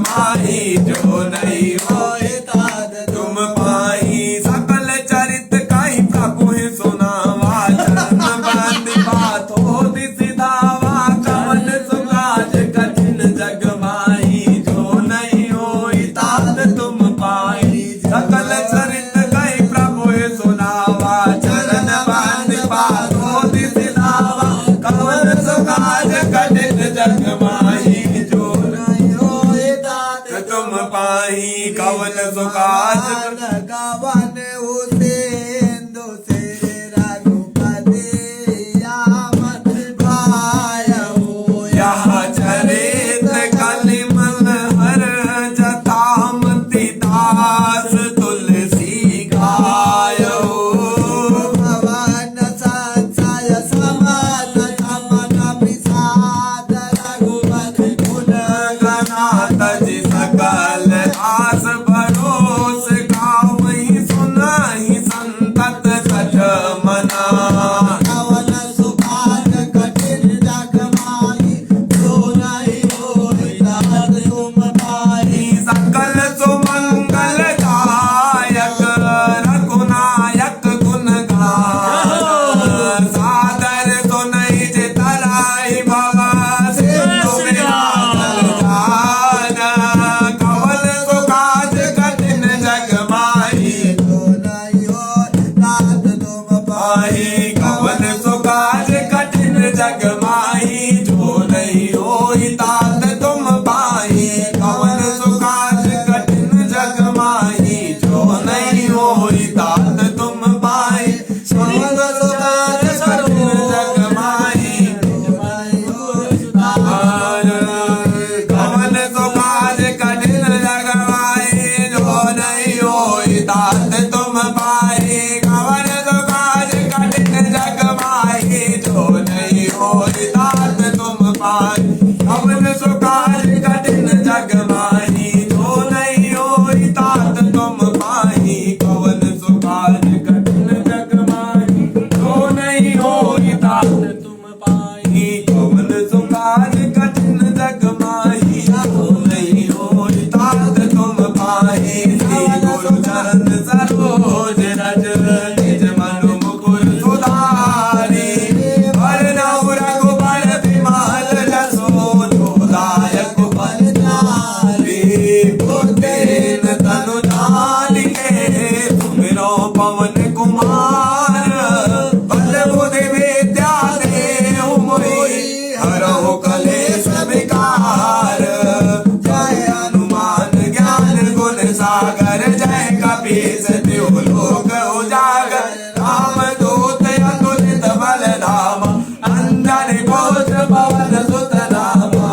माही जो नहीं होए तात तुम पाही सकल चरित काई प्रभु है सुनावा चरण बंद बात हो दिसिधावा कवन सुकाज कठिन जग माही जो नहीं होई तात तुम पाही सकल चरित काई प्रभु है सुनावा चरण बंद बात हो दिसिधावा कवन सुकाज कठिन जग माही जो नहीं होई तात तुम पाही कवन सुकाज कवन उसे हिंदू से रघुपति यामत भायऊ यहाँ चरित कलिमल हर जतामति दास तुलसी गायो भवन संशय समत समन विषाद रघुपति गुण गणात जी सकल आस भरोस गावहि सुनाहि संतत सच मना कवन सुखाद कठिन जग माही जो नहीं होई तात तुम पाही सकल सुमंगल दायक रघुनायक गुण गान सादर सुनई जे तराई बाबा सिंधु बिराजल जान कवन सुकाज कठिन जग माही जो नहीं होई तात तुम पाही कवन सुकाज कठिन जग माही जो नहीं होई तात तुम पाही कवन सुकाज कठिन जग माही जो नहीं होई तात तुम पाही सुख सुकाज कठिन जग माही कवन सुकाज कठिन जग माही जो नहीं होई तात तुम पाही कवन सुकाज कठिन जग माही जो नहीं होई तात तुम पाही कवन सुकाज कठिन जग माही जो नहीं होई तात तुम पाही कवन सुकाज कठिन जग माही जो नहीं होई तात तुम पाही कवन सुकाज कठिन जग माही जो नहीं होई तात तुम पाही श्री गुरु चरण सरोज रज निज मनु मुकुर सुधारी वरनौ रघुबर विमल जसो दायक बलधारी बुद्धिन तनु जानिके तुमिरो पवन कुमार बल बुद्धि विद्या देहु मोहि हरहु कलेश विकार जय हनुमान ज्ञान गुण सागर जय कपीस तिहु लोक उजागर राम दूत अतुलित बल धाम अंजनी पुत्र पवन सुत नामा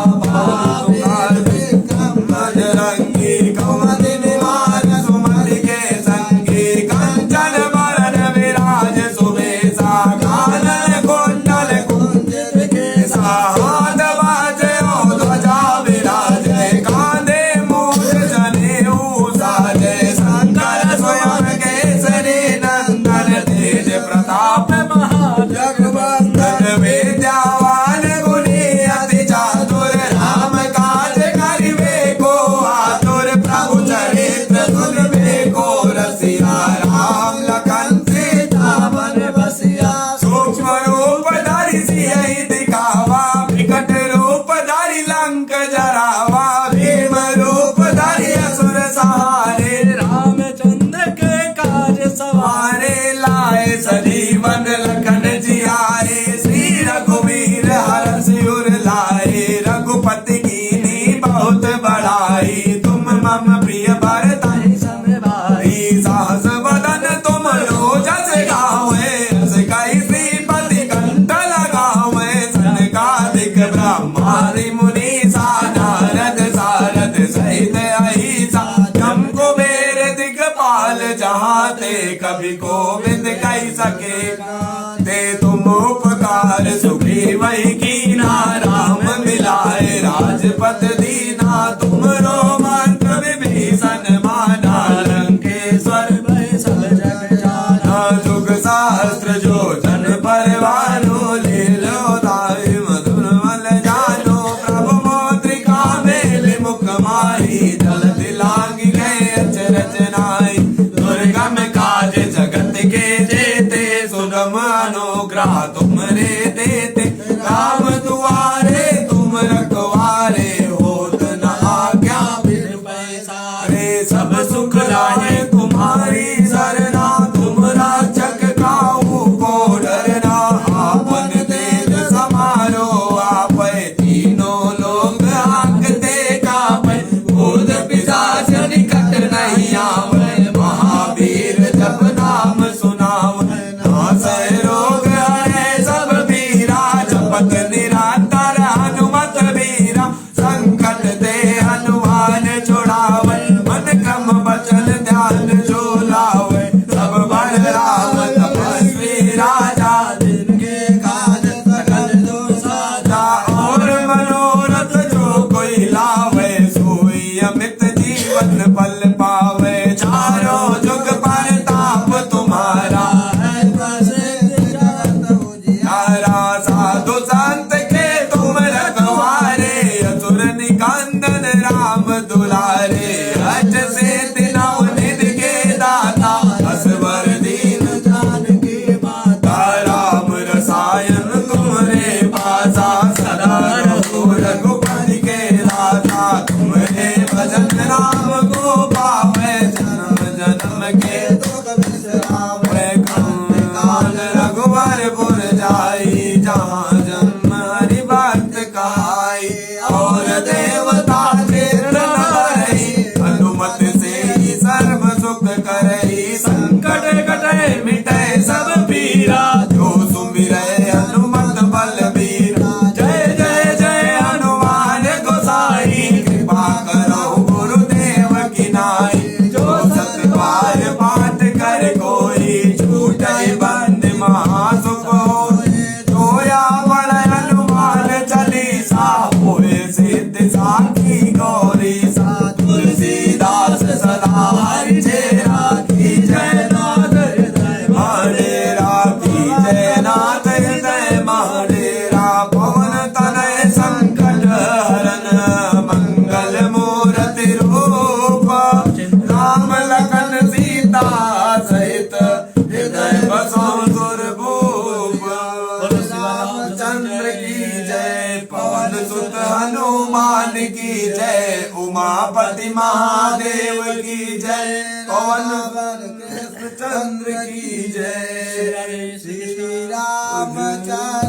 बजरंगी कमल निवार सुमति के संगी कंचन बरन विराज सुबेसा कानन कुंडल कुंजित केसा हाथ बाजे ओ ध्वजा विराजे कांधे मूष जनेऊ साजे शंकर स्वयं केसरी नंदन तेज प्रताप महाजगवंदन विद्यावान गुणी अति चातुर राम काज करिबे को आतुर प्रभु चरित्र सुनबे को रसिया राम लखन सीता मन बसिया सूक्ष्म रूप धरि सियहि दिखावा विकट रूप धरि लंक जरावा भीम रूप धरि असुर सहारे रामचंद्र के काज सवारे लाए सजीवन लखन जियाए श्री रघुवीर हरषि उर लाए रघुपति कीन्ही बहुत बड़ाई तुम मम प्रिय भरताई सम भाई साहस बदन तुम रोजस गावे रस कई श्रीपति कंठ लगावे सनकादिक ब्रह्मादि मुनि सारद सारद सहित अहिसा जम कुबेर दिगपाल जहाँ ते कभी कोविद कही सके ते तुम उपकार सुखी वही कीना राम मिलाए राजपद दीना तुम रो मंत्र विभीषण माना लंकेश्वर भय सब जग जाना जुग सहस्त्र जो जन परवानो ले लो दाई मधुर मल जानो प्रभु मोत्रिका मेल मुख माही होई छूटे बंद महासुख होई जोया बड़ हनुमान चालीसा होए सिद्ध साखी गौरी सा तुलसीदास सदा हरि राखी जय नाथ हृदय महाडेरा की जय नाथ हृदय महाडेरा पवन तनय संकट हरन मंगल मूर्ति रूप राम लखन सीता सहित हृदय बसो सुरभूप रामचंद्र की जय पवन सुत हनुमान की जय उमापति महादेव की जय पवन कृष्ण चंद्र की जय श्री रामचंद्र